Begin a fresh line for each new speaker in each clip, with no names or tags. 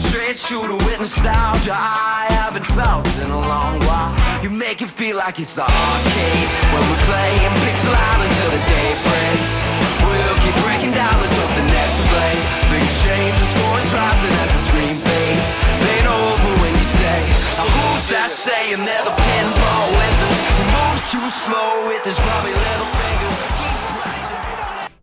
straight shooter with nostalgia I haven't felt in a long while. You make it feel like it's the arcade when we're playing Pixel Island till the day breaks. We'll keep breaking down, let's hope the next play. Things change, the score is rising as the screen fades. Ain't over when you stay. Now who's that saying they're the pinball wizard? Who moves too slow with his probably little fingers.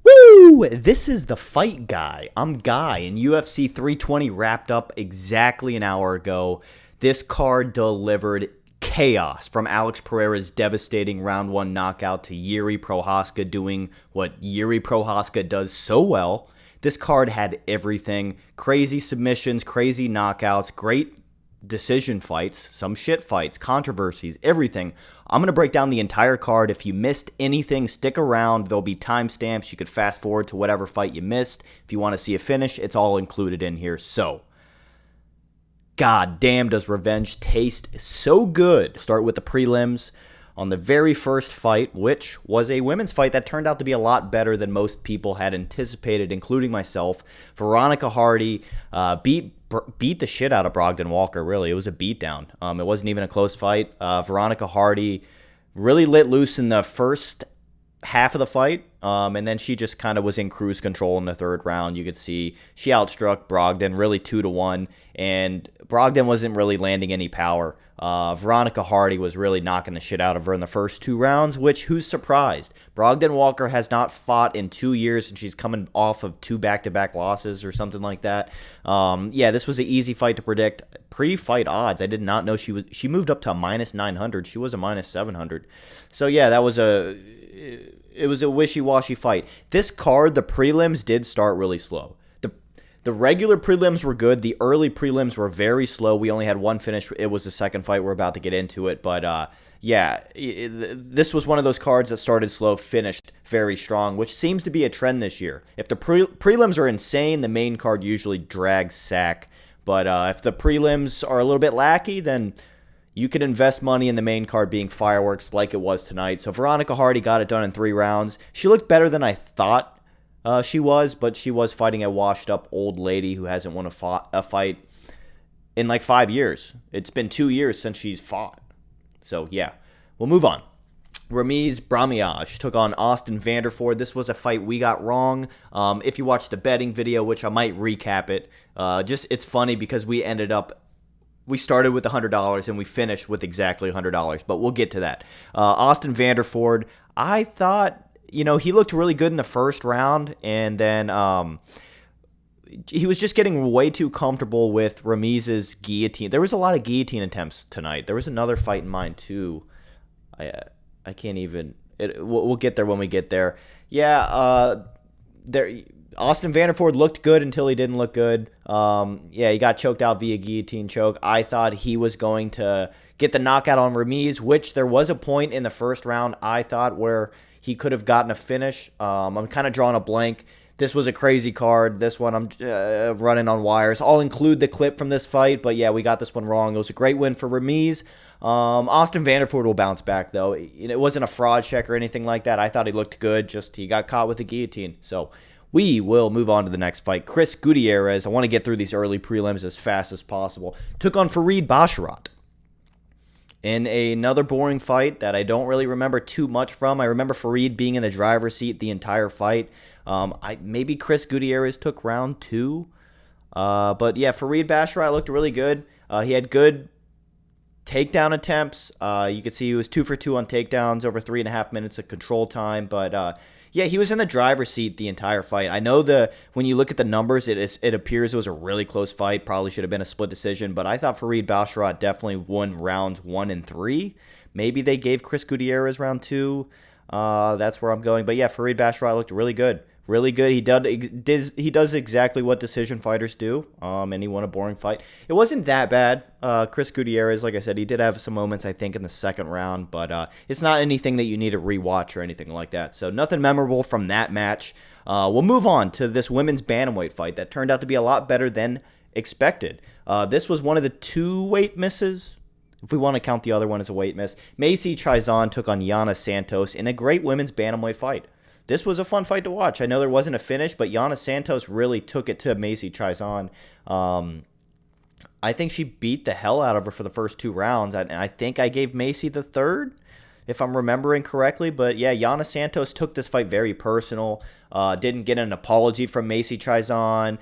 Woo! This is the Fight Guy. I'm Guy, and UFC 320 wrapped up exactly an hour ago. This card delivered chaos from Alex Pereira's devastating round 1 knockout to Jiri Prochazka doing what Jiri Prochazka does so well. This card had everything. Crazy submissions, crazy knockouts, great decision fights, some shit fights, controversies, everything. I'm going to break down the entire card. If you missed anything, stick around. There'll be timestamps. You could fast forward to whatever fight you missed. If you want to see a finish, it's all included in here. So, god damn, does revenge taste so good. Start with the prelims on the very first fight, which was a women's fight that turned out to be a lot better than most people had anticipated, including myself. Veronica Hardy beat the shit out of Brogdon Walker, really. It was a beatdown. It wasn't even a close fight. Veronica Hardy really lit loose in the first half of the fight, and then she just kind of was in cruise control in the third round. You could see she outstruck Brogdon really 2-1, and Brogdon wasn't really landing any power. Veronica Hardy was really knocking the shit out of her in the first 2 rounds, which, who's surprised? Brogdon Walker has not fought in 2 years, and she's coming off of 2 back-to-back losses or something like that. Yeah, this was an easy fight to predict. Pre-fight odds, I did not know she moved up to a -900. She was a -700. So yeah, it was a wishy-washy fight. This card, the prelims did start really slow. The regular prelims were good. The early prelims were very slow. We only had one finish. It was the second fight. We're about to get into it. But, yeah, this was one of those cards that started slow, finished very strong, which seems to be a trend this year. If the prelims are insane, the main card usually drags sack. But if the prelims are a little bit lackey, then you can invest money in the main card being fireworks like it was tonight. So Veronica Hardy got it done in 3 rounds. She looked better than I thought she was, but she was fighting a washed-up old lady who hasn't won a fight in like 5 years. It's been 2 years since she's fought. So, yeah, we'll move on. Ramiz Brahimaj took on Austin Vanderford. This was a fight we got wrong. If you watch the betting video, which I might recap it, it's funny because we started with $100 and we finished with exactly $100, but we'll get to that. Austin Vanderford, I thought, he looked really good in the first round, and then he was just getting way too comfortable with Ramiz's guillotine. There was a lot of guillotine attempts tonight. There was another fight in mind, too. I can't even... We'll get there when we get there. Yeah, Austin Vanderford looked good until he didn't look good. Yeah, he got choked out via guillotine choke. I thought he was going to get the knockout on Ramiz, which there was a point in the first round, I thought, where he could have gotten a finish. I'm kind of drawing a blank. This was a crazy card. This one I'm running on wires. I'll include the clip from this fight, but yeah, we got this one wrong. It was a great win for Ramiz. Austin Vanderford will bounce back, though. It wasn't a fraud check or anything like that. I thought he looked good, just he got caught with the guillotine. So we will move on to the next fight. Chris Gutierrez, I want to get through these early prelims as fast as possible, took on Farid Basharat in another boring fight that I don't really remember too much from. I remember Farid being in the driver's seat the entire fight. Maybe Chris Gutierrez took round 2. But yeah, Farid Basharat looked really good. He had good takedown attempts. You could see he was 2 for 2 on takedowns, over 3.5 minutes of control time. But yeah, he was in the driver's seat the entire fight. I know when you look at the numbers, it appears it was a really close fight. Probably should have been a split decision, but I thought Farid Basharat definitely won rounds 1 and 3. Maybe they gave Chris Gutierrez round 2. That's where I'm going. But yeah, Farid Basharat looked really good. Really good. He does exactly what decision fighters do, and he won a boring fight. It wasn't that bad. Chris Gutierrez, like I said, he did have some moments, I think, in the second round, but it's not anything that you need to rewatch or anything like that. So nothing memorable from that match. We'll move on to this women's bantamweight fight that turned out to be a lot better than expected. This was one of the 2 weight misses, if we want to count the other one as a weight miss. Macy Chiasson took on Yana Santos in a great women's bantamweight fight. This was a fun fight to watch. I know there wasn't a finish, but Yana Santos really took it to Macy Chiasson. I think she beat the hell out of her for the first 2 rounds. And I think I gave Macy the third, if I'm remembering correctly. But yeah, Yana Santos took this fight very personal. Didn't get an apology from Macy Chiasson.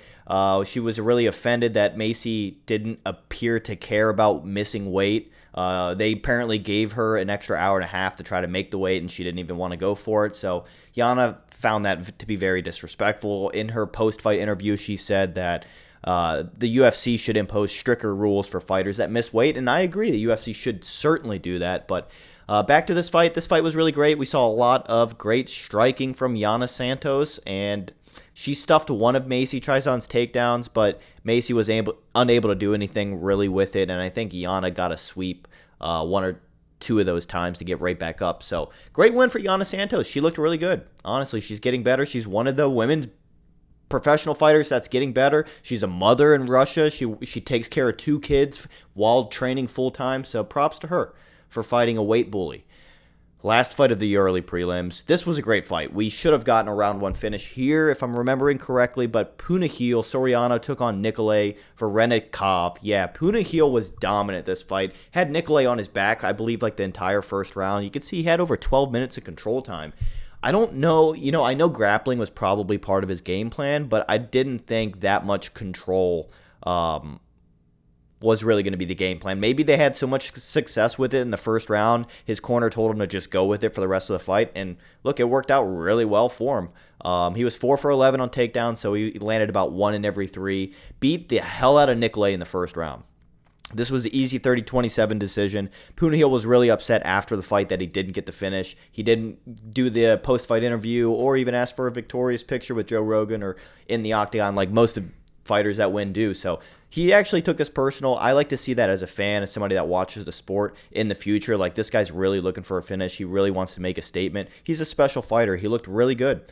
She was really offended that Macy didn't appear to care about missing weight. They apparently gave her an extra hour and a half to try to make the weight, and she didn't even want to go for it. So Yana found that to be very disrespectful. In her post-fight interview, she said that the UFC should impose stricter rules for fighters that miss weight, and I agree. The UFC should certainly do that. But back to this fight. This fight was really great. We saw a lot of great striking from Yana Santos, and she stuffed one of Macy Chiasson's takedowns, but Macy was unable to do anything really with it, and I think Yana got a sweep one or two of those times to get right back up. So great win for Yana Santos. She looked really good. Honestly, she's getting better. She's one of the women's professional fighters that's getting better. She's a mother in Russia. She takes care of 2 kids while training full-time, so props to her for fighting a weight bully. Last fight of the early prelims. This was a great fight. We should have gotten a round 1 finish here, if I'm remembering correctly, but Punahele, Soriano took on Nikolay Veretennikov. Yeah, Punahele was dominant this fight. Had Nikolay on his back, I believe, like the entire first round. You could see he had over 12 minutes of control time. I don't know, I know grappling was probably part of his game plan, but I didn't think that much control was really going to be the game plan. Maybe they had so much success with it in the first round, his corner told him to just go with it for the rest of the fight, and look, it worked out really well for him. He was 4 for 11 on takedowns, so he landed about 1 in every 3. Beat the hell out of Nikolay in the first round. This was the easy 30-27 decision. Punahele was really upset after the fight that he didn't get the finish. He didn't do the post-fight interview or even ask for a victorious picture with Joe Rogan or in the octagon like most of fighters that win do. So he actually took this personal. I like to see that as a fan, as somebody that watches the sport in the future. Like, this guy's really looking for a finish. He really wants to make a statement. He's a special fighter. He looked really good.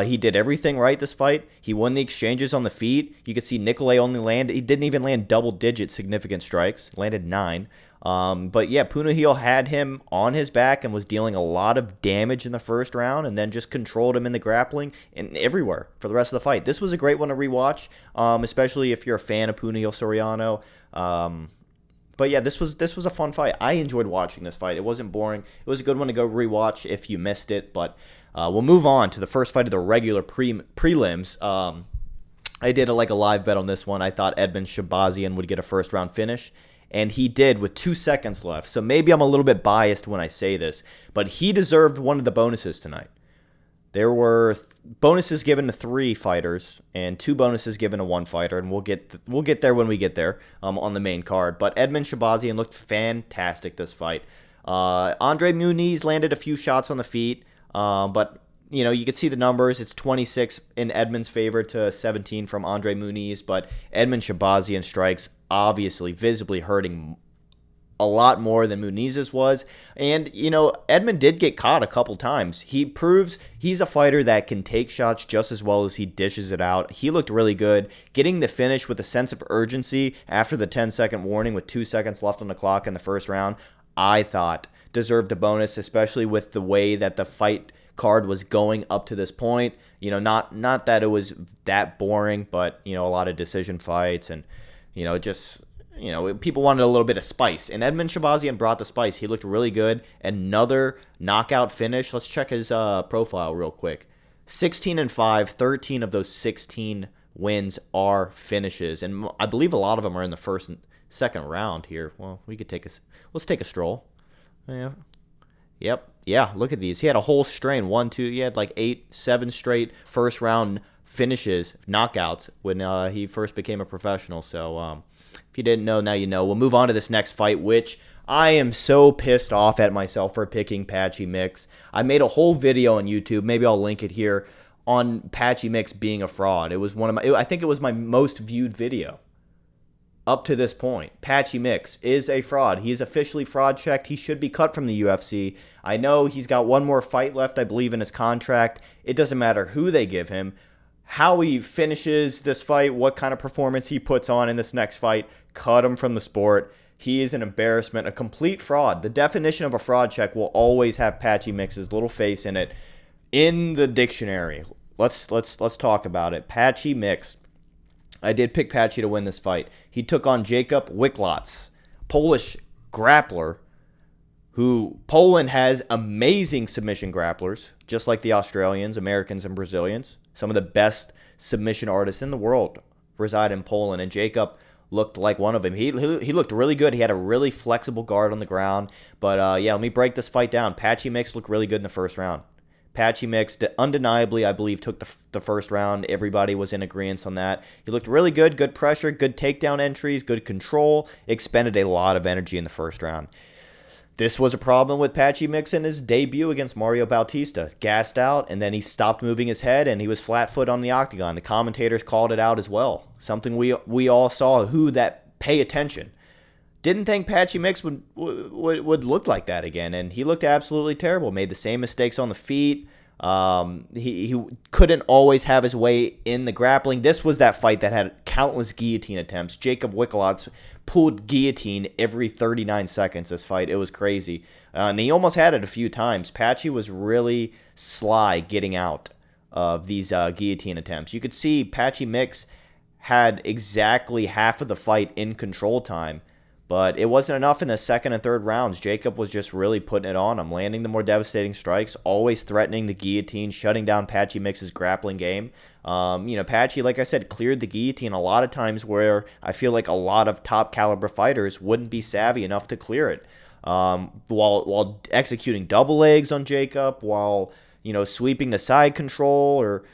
He did everything right this fight. He won the exchanges on the feet. You could see Nikolay he didn't even land double-digit significant strikes. Landed 9. But yeah, Punahele had him on his back and was dealing a lot of damage in the first round, and then just controlled him in the grappling and everywhere for the rest of the fight. This was a great one to rewatch, especially if you're a fan of Punahele Soriano. But yeah, this was a fun fight. I enjoyed watching this fight. It wasn't boring. It was a good one to go rewatch if you missed it. But we'll move on to the first fight of the regular prelims. I did a live bet on this one. I thought Edmen Shahbazyan would get a first round finish, and he did with 2 seconds left. So maybe I'm a little bit biased when I say this, but he deserved one of the bonuses tonight. There were bonuses given to 3 fighters and 2 bonuses given to 1 fighter, and we'll get there when we get there on the main card. But Edmen Shahbazyan looked fantastic this fight. Andre Muniz landed a few shots on the feet, but you could see the numbers. It's 26 in Edmen's favor to 17 from Andre Muniz, but Edmen Shahbazyan strikes obviously visibly hurting a lot more than Muniz's was. And, Edmen did get caught a couple times. He proves he's a fighter that can take shots just as well as he dishes it out. He looked really good, getting the finish with a sense of urgency after the 10-second warning with 2 seconds left on the clock in the first round. I thought deserved a bonus, especially with the way that the fight card was going up to this point. Not that it was that boring, but, a lot of decision fights and, people wanted a little bit of spice, and Edmen Shahbazyan brought the spice. He looked really good. Another knockout finish. Let's check his profile real quick. 16-5, 13 of those 16 wins are finishes, and I believe a lot of them are in the first and second round here. Well, let's take a stroll. Yeah. Yep. Yeah, look at these. He had a whole strain. 1, 2, he had 8, 7 straight first round finishes, knockouts, when he first became a professional. So if you didn't know, now you know. We'll move on to this next fight, which I am so pissed off at myself for picking Patchy Mix. I made a whole video on YouTube. Maybe I'll link it here on Patchy Mix being a fraud. It was I think it was my most viewed video up to this point. Patchy Mix is a fraud. He is officially fraud checked. He should be cut from the UFC. I know he's got one more fight left, I believe, in his contract. It doesn't matter who they give him. How he finishes this fight, what kind of performance he puts on in this next fight, cut him from the sport. He is an embarrassment, a complete fraud. The definition of a fraud check will always have Patchy Mix's little face in it in the dictionary. Let's talk about it. Patchy Mix I did pick Patchy to win this fight. He took on Jakub Wikłacz, Polish grappler, who Poland has amazing submission grapplers, just like the Australians, Americans, and Brazilians. Some of the best submission artists in the world reside in Poland, and Jakub looked like one of them. He looked really good. He had a really flexible guard on the ground. But, yeah, let me break this fight down. Patchy Mix looked really good in the first round. Patchy Mix undeniably, I believe, took the first round. Everybody was in agreement on that. He looked really good, good pressure, good takedown entries, good control, expended a lot of energy in the first round. This was a problem with Patchy Mix in his debut against Mario Bautista. Gassed out, and then he stopped moving his head, and he was flat-foot on the octagon. The commentators called it out as well. Something we all saw who that pay attention. Didn't think Patchy Mix would look like that again, and he looked absolutely terrible. Made the same mistakes on the feet. He couldn't always have his way in the grappling. This was that fight that had countless guillotine attempts. Jakub Wikłacz pulled guillotine every 39 seconds this fight. It was crazy. And he almost had it a few times. Patchy was really sly getting out of these guillotine attempts. You could see Patchy Mix had exactly half of the fight in control time, but it wasn't enough in the second and third rounds. Jakub was just really putting it on him, landing the more devastating strikes, always threatening the guillotine, shutting down Patchy Mix's grappling game. Patchy, like I said, cleared the guillotine a lot of times where I feel like a lot of top caliber fighters wouldn't be savvy enough to clear it. While executing double legs on Jakub, while sweeping the side control, or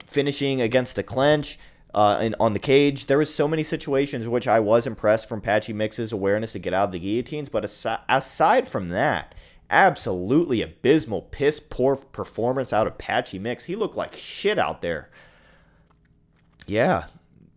finishing against the clinch. On the cage, there was so many situations which I was impressed from Patchy Mix's awareness to get out of the guillotines. But aside from that, absolutely abysmal, piss poor performance out of Patchy Mix. He looked like shit out there. Yeah,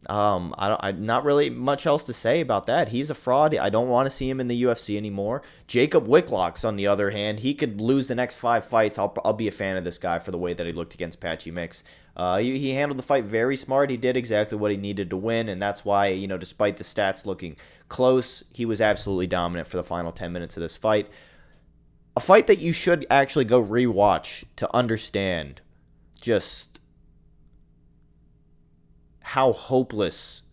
not really much else to say about that. He's a fraud. I don't want to see him in the UFC anymore. Jakub Wikłacz, on the other hand, he could lose the next 5 fights. I'll be a fan of this guy for the way that he looked against Patchy Mix. He handled the fight very smart. He did exactly what he needed to win, and that's why, despite the stats looking close, he was absolutely dominant for the final 10 minutes of this fight. A fight that you should actually go rewatch to understand just how hopeless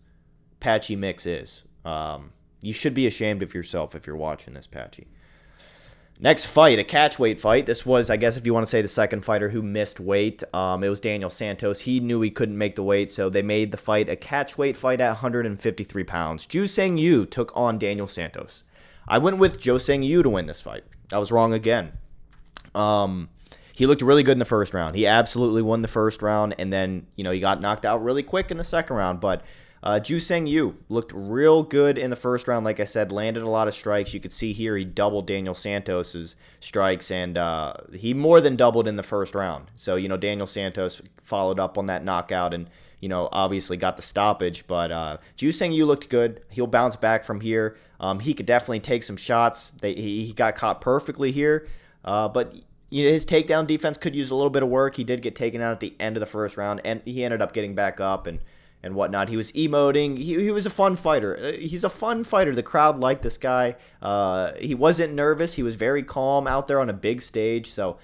Patchy Mix is. You should be ashamed of yourself if you're watching this, Patchy. Next fight, a catchweight fight. This was, I guess if you want to say, the second fighter who missed weight. It was Daniel Santos. He knew he couldn't make the weight, so they made the fight a catchweight fight at 153 pounds. JooSang Yu took on Daniel Santos. I went with JooSang Yu to win this fight. I was wrong again. He looked really good in the first round. He absolutely won the first round, and then, he got knocked out really quick in the second round, but JooSang Yu looked real good in the first round. Like I said, landed a lot of strikes. You could see here he doubled Daniel Santos's strikes, and he more than doubled in the first round. So, Daniel Santos followed up on that knockout and, obviously got the stoppage. But JooSang Yu looked good. He'll bounce back from here. He could definitely take some shots. He got caught perfectly here. But his takedown defense could use a little bit of work. He did get taken out at the end of the first round, and he ended up getting back up and whatnot. He was emoting. He was a fun fighter. He's a fun fighter. The crowd liked this guy. He wasn't nervous. He was very calm out there on a big stage. So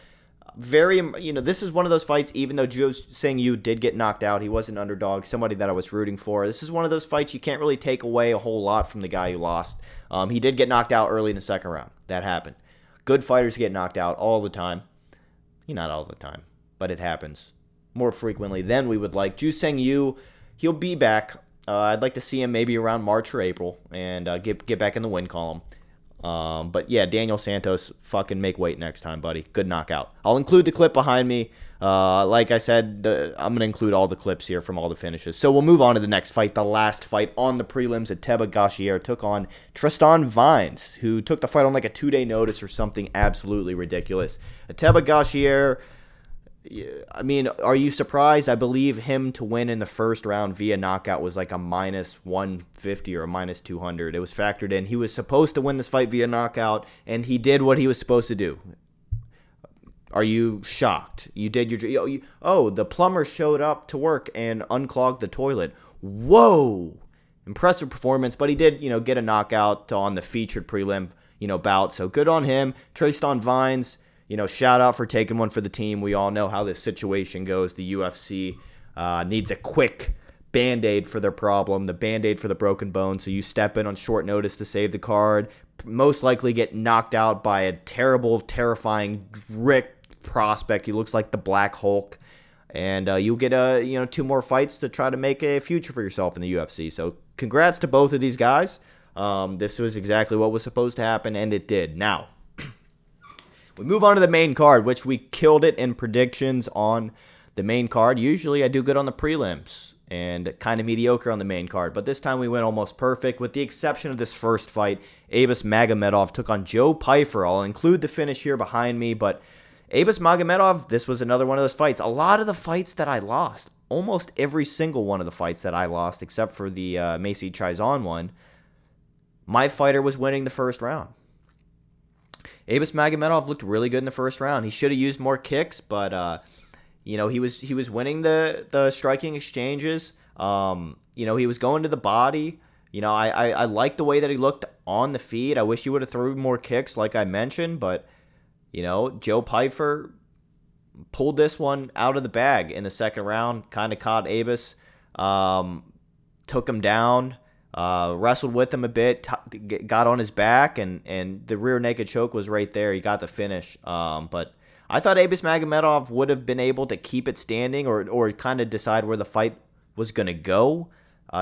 this is one of those fights, even though JooSang Yu did get knocked out, he was an underdog, somebody that I was rooting for. This is one of those fights you can't really take away a whole lot from the guy who lost. He did get knocked out early in the second round. That happened. Good fighters get knocked out all the time. Not all the time, but it happens more frequently than we would like. JooSang Yu, he'll be back. I'd like to see him maybe around March or April and get back in the win column. But yeah, Daniel Santos, fucking make weight next time, buddy. Good knockout. I'll include the clip behind me. Like I said, I'm going to include all the clips here from all the finishes. So we'll move on to the next fight, the last fight on the prelims. Ateba Gutierrez took on Tre'ston Vines, who took the fight on like a 2-day notice or something absolutely ridiculous. Ateba Gutierrez, I mean, are you surprised? I believe him to win in the first round via knockout was like a minus 150 or a minus 200. It was factored in. He was supposed to win this fight via knockout, and he did what he was supposed to do. Are you shocked? You did your... Oh, the plumber showed up to work and unclogged the toilet. Whoa! Impressive performance, but he did, get a knockout on the featured prelim, bout. So good on him. Tre'ston Vines, shout out for taking one for the team. We all know how this situation goes. The UFC needs a quick Band-Aid for their problem, the Band-Aid for the broken bone. So you step in on short notice to save the card, most likely get knocked out by a terrible, terrifying Rick prospect. He looks like the Black Hulk. And you'll get 2 more fights to try to make a future for yourself in the UFC. So congrats to both of these guys. This was exactly what was supposed to happen, and it did. Now, we move on to the main card, which we killed it in predictions on the main card. Usually I do good on the prelims and kind of mediocre on the main card, but this time we went almost perfect, with the exception of this first fight. Magomed took on Joe Pyfer. I'll include the finish here behind me, but Magomed, this was another one of those fights. A lot of the fights that I lost, almost every single one of the fights that I lost, except for the Macy Chiasson one, my fighter was winning the first round. Magomed looked really good in the first round. He should have used more kicks, but he was winning the striking exchanges. He was going to the body. I liked the way that he looked on the feet. I wish he would have threw more kicks, like I mentioned, but Joe Pyfer pulled this one out of the bag in the second round. Kind of caught Abus, took him down. Wrestled with him a bit, got on his back, and the rear naked choke was right there. He got the finish. But I thought Magomed would have been able to keep it standing or kind of decide where the fight was going to go,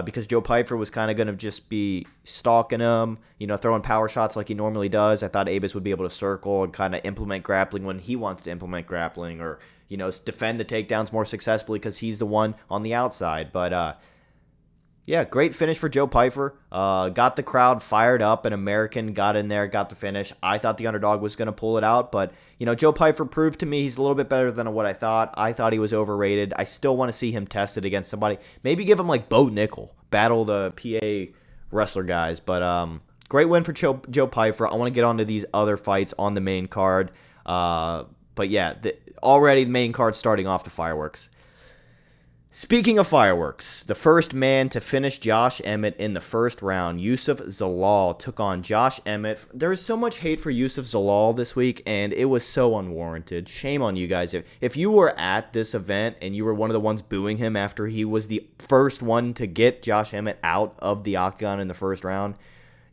because Joe Pyfer was kind of going to just be stalking him, throwing power shots like he normally does. I thought Abus would be able to circle and kind of implement grappling when he wants to implement grappling, or defend the takedowns more successfully because he's the one on the outside. But yeah, great finish for Joe Pyfer. Got the crowd fired up. An American got in there, got the finish. I thought the underdog was going to pull it out, but Joe Pyfer proved to me he's a little bit better than what I thought. I thought he was overrated. I still want to see him tested against somebody. Maybe give him like Bo Nickel, battle the PA wrestler guys. But great win for Joe Pyfer. I want to get on to these other fights on the main card. But yeah, already the main card starting off the fireworks. Speaking of fireworks, the first man to finish Josh Emmett in the first round, Youssef Zalal, took on Josh Emmett. There was so much hate for Youssef Zalal this week, and it was so unwarranted. Shame on you guys. If you were at this event and you were one of the ones booing him after he was the first one to get Josh Emmett out of the octagon in the first round,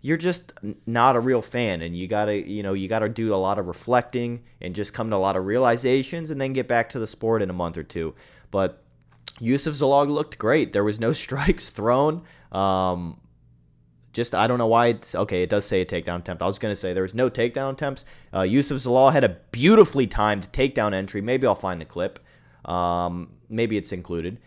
you're just not a real fan, and you gotta do a lot of reflecting and just come to a lot of realizations and then get back to the sport in a month or two. But Youssef Zalal looked great. There was no strikes thrown. I don't know why it's okay. It does say a takedown attempt. I was going to say there was no takedown attempts. Youssef Zalal had a beautifully timed takedown entry. Maybe I'll find the clip. Maybe it's included.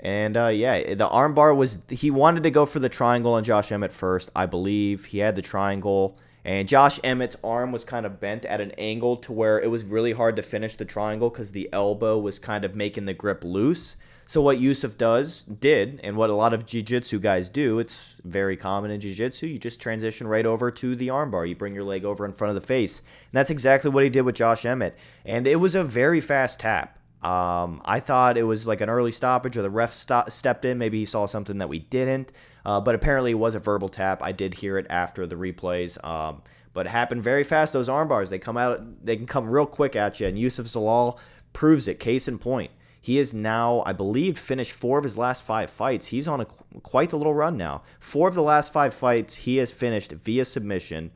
And the armbar he wanted to go for the triangle on Josh Emmett first. I believe he had the triangle. And Josh Emmett's arm was kind of bent at an angle to where it was really hard to finish the triangle because the elbow was kind of making the grip loose. So what Youssef did, and what a lot of jiu-jitsu guys do, it's very common in jiu-jitsu, you just transition right over to the armbar. You bring your leg over in front of the face. And that's exactly what he did with Josh Emmett. And it was a very fast tap. I thought it was like an early stoppage, or the ref stepped in. Maybe he saw something that we didn't. But apparently it was a verbal tap. I did hear it after the replays. But it happened very fast. Those arm bars, they can come real quick at you. And Youssef Zalal proves it. Case in point. He is now, I believe, finished 4 of his last 5 fights. He's on quite a little run now. 4 of the last 5 fights he has finished via submission,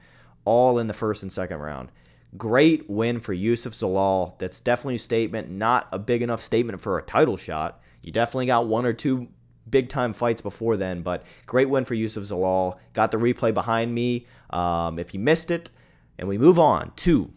all in the first and second round. Great win for Youssef Zalal. That's definitely a statement. Not a big enough statement for a title shot. You definitely got 1 or 2 big-time fights before then, but great win for Youssef Zalal. Got the replay behind me if you missed it. And we move on to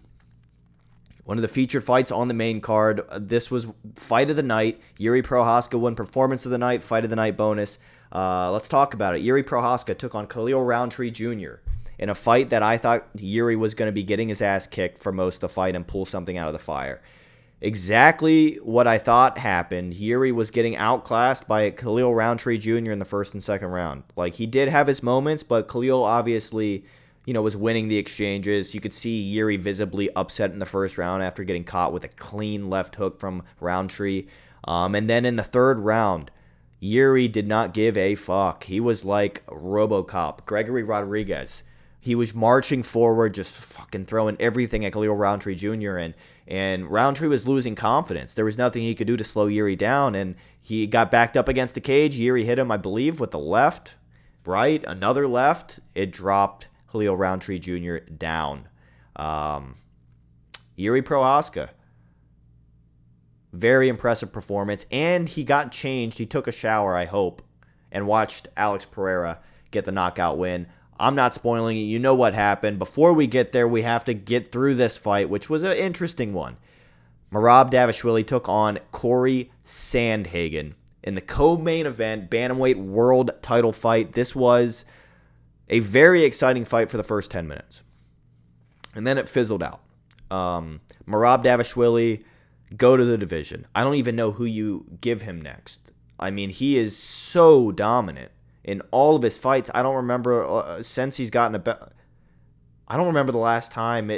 one of the featured fights on the main card. This was fight of the night. Jiri Prochazka won performance of the night, fight of the night bonus. Let's talk about it. Jiri Prochazka took on Khalil Rountree Jr. in a fight that I thought Jiri was going to be getting his ass kicked for most of the fight and pull something out of the fire. Exactly what I thought happened. Jiri was getting outclassed by Khalil Rountree Jr. in the first and second round. Like, he did have his moments, but Khalil obviously, was winning the exchanges. You could see Jiri visibly upset in the first round after getting caught with a clean left hook from Rountree. And then in the third round, Jiri did not give a fuck. He was like RoboCop, Gregory Rodriguez. He was marching forward, just fucking throwing everything at Khalil Rountree Jr. And Rountree was losing confidence. There was nothing he could do to slow Jiri down, and he got backed up against the cage. Jiri hit him, I believe, with the left, right, another left. It dropped Khalil Rountree Jr. down. Jiri Prochazka, very impressive performance, and he got changed. He took a shower, I hope, and watched Alex Pereira get the knockout win. I'm not spoiling it. You know what happened. Before we get there, we have to get through this fight, which was an interesting one. Merab Dvalishvili took on Cory Sandhagen in the co-main event bantamweight world title fight. This was a very exciting fight for the first 10 minutes. And then it fizzled out. Merab Dvalishvili, go to the division. I don't even know who you give him next. I mean, he is so dominant in all of his fights. I don't remember since he's gotten a belt. I don't remember the last time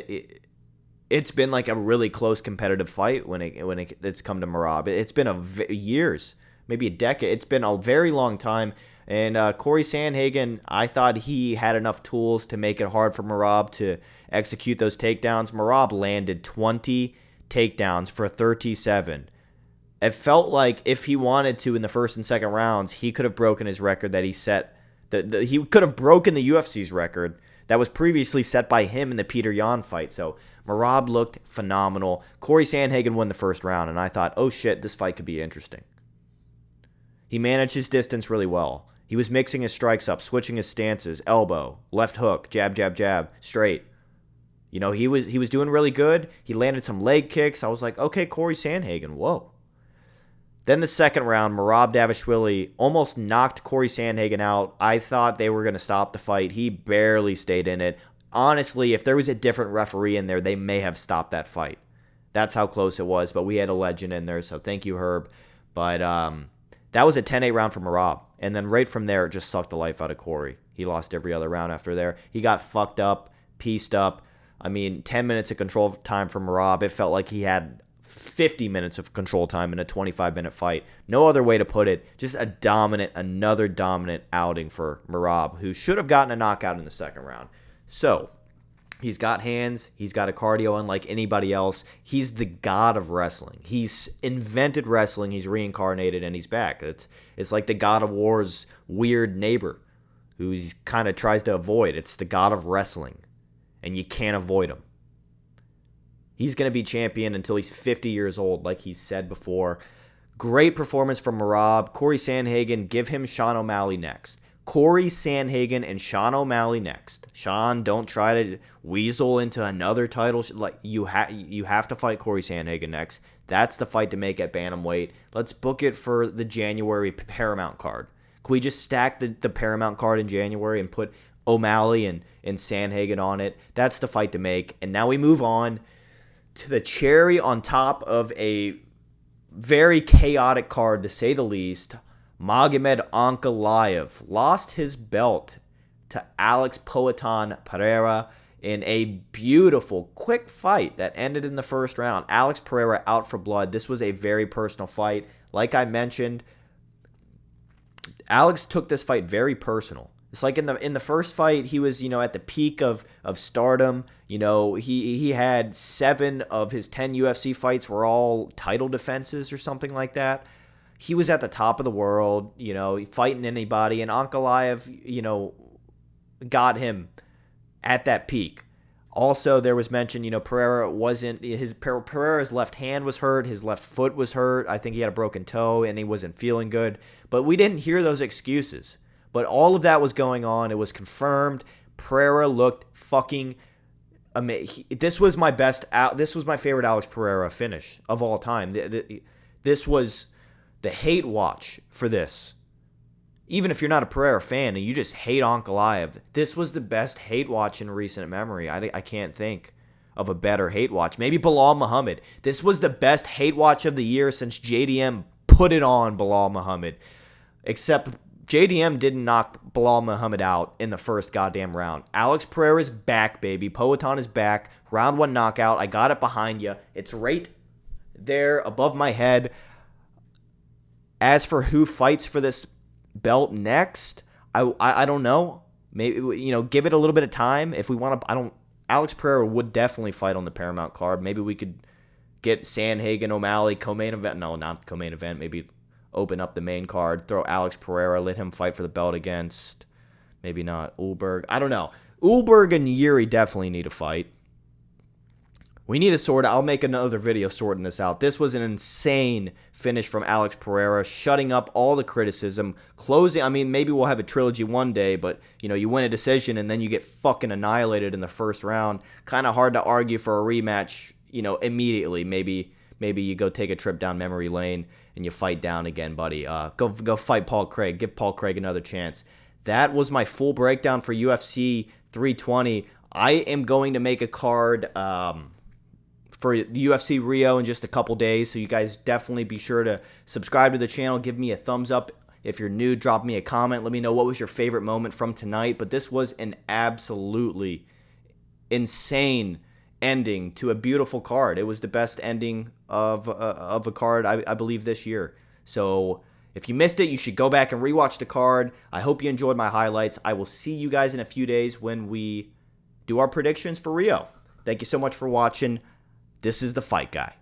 it's been like a really close competitive fight when it's come to Merab. It's been years, maybe a decade. It's been a very long time. And Cory Sandhagen, I thought he had enough tools to make it hard for Merab to execute those takedowns. Merab landed 20 takedowns for 37. It felt like if he wanted to in the first and second rounds, he could have broken his record that he set. He could have broken the UFC's record that was previously set by him in the Peter Yan fight. So Merab looked phenomenal. Cory Sandhagen won the first round, and I thought, oh shit, this fight could be interesting. He managed his distance really well. He was mixing his strikes up, switching his stances, elbow, left hook, jab, jab, jab, straight. You know, he was doing really good. He landed some leg kicks. I was like, okay, Cory Sandhagen, whoa. Then the second round, Merab Dvalishvili almost knocked Cory Sandhagen out. I thought they were going to stop the fight. He barely stayed in it. Honestly, if there was a different referee in there, they may have stopped that fight. That's how close it was, but we had a legend in there, so thank you, Herb. But that was a 10-8 round for Merab. And then right from there, it just sucked the life out of Cory. He lost every other round after there. He got fucked up, pieced up. I mean, 10 minutes of control time for Merab. It felt like he had 50 minutes of control time in a 25-minute fight. No other way to put it. Just another dominant outing for Merab, who should have gotten a knockout in the second round. So, he's got hands. He's got a cardio unlike anybody else. He's the god of wrestling. He's invented wrestling. He's reincarnated, and he's back. It's like the God of War's weird neighbor who he kind of tries to avoid. It's the god of wrestling, and you can't avoid him. He's going to be champion until he's 50 years old, like he said before. Great performance from Merab. Cory Sandhagen, give him Sean O'Malley next. Cory Sandhagen and Sean O'Malley next. Sean, don't try to weasel into another title. Like you have to fight Cory Sandhagen next. That's the fight to make at bantamweight. Let's book it for the January Paramount card. Can we just stack the Paramount card in January and put O'Malley and Sandhagen on it? That's the fight to make. And now we move on to the cherry on top of a very chaotic card, to say the least. Magomed Ankalaev lost his belt to Alex Pereira in a beautiful, quick fight that ended in the first round. Alex Pereira out for blood. This was a very personal fight. Like I mentioned, Alex took this fight very personal. It's like in the first fight, he was, at the peak of stardom. He had 7 of his 10 UFC fights were all title defenses or something like that. He was at the top of the world, fighting anybody, and Ankalaev, got him at that peak. Also, there was mention, Pereira's left hand was hurt, his left foot was hurt. I think he had a broken toe, and he wasn't feeling good. But we didn't hear those excuses. But all of that was going on. It was confirmed. Pereira looked fucking amazing. This was my favorite Alex Pereira finish of all time. This was the hate watch for this. Even if you're not a Pereira fan and you just hate Ankalaev, this was the best hate watch in recent memory. I can't think of a better hate watch. Maybe Belal Muhammad. This was the best hate watch of the year since JDM put it on Belal Muhammad. Except JDM didn't knock Belal Muhammad out in the first goddamn round. Alex Pereira's back, baby. Poatan is back. Round 1 knockout. I got it behind you. It's right there above my head. As for who fights for this belt next, I don't know. maybe, give it a little bit of time. If we want to, Alex Pereira would definitely fight on the Paramount card. Maybe we could get Sandhagen, O'Malley, co-main event. No, not co-main event. Maybe open up the main card, throw Alex Pereira, let him fight for the belt against, maybe not, Ulberg. I don't know. Ulberg and Jiri definitely need a fight. We need to sort out. I'll make another video sorting this out. This was an insane finish from Alex Pereira, shutting up all the criticism, closing. I mean, maybe we'll have a trilogy one day, but, you win a decision and then you get fucking annihilated in the first round. Kind of hard to argue for a rematch, immediately. Maybe you go take a trip down memory lane and you fight down again, buddy. Go fight Paul Craig. Give Paul Craig another chance. That was my full breakdown for UFC 320. I am going to make a card for the UFC Rio in just a couple days, so you guys definitely be sure to subscribe to the channel. Give me a thumbs up. If you're new, drop me a comment. Let me know what was your favorite moment from tonight. But this was an absolutely insane ending to a beautiful card. It was the best ending of a card, I believe, this year. So if you missed it, you should go back and rewatch the card. I hope you enjoyed my highlights. I will see you guys in a few days when we do our predictions for Rio. Thank you so much for watching. This is The Fight Guy.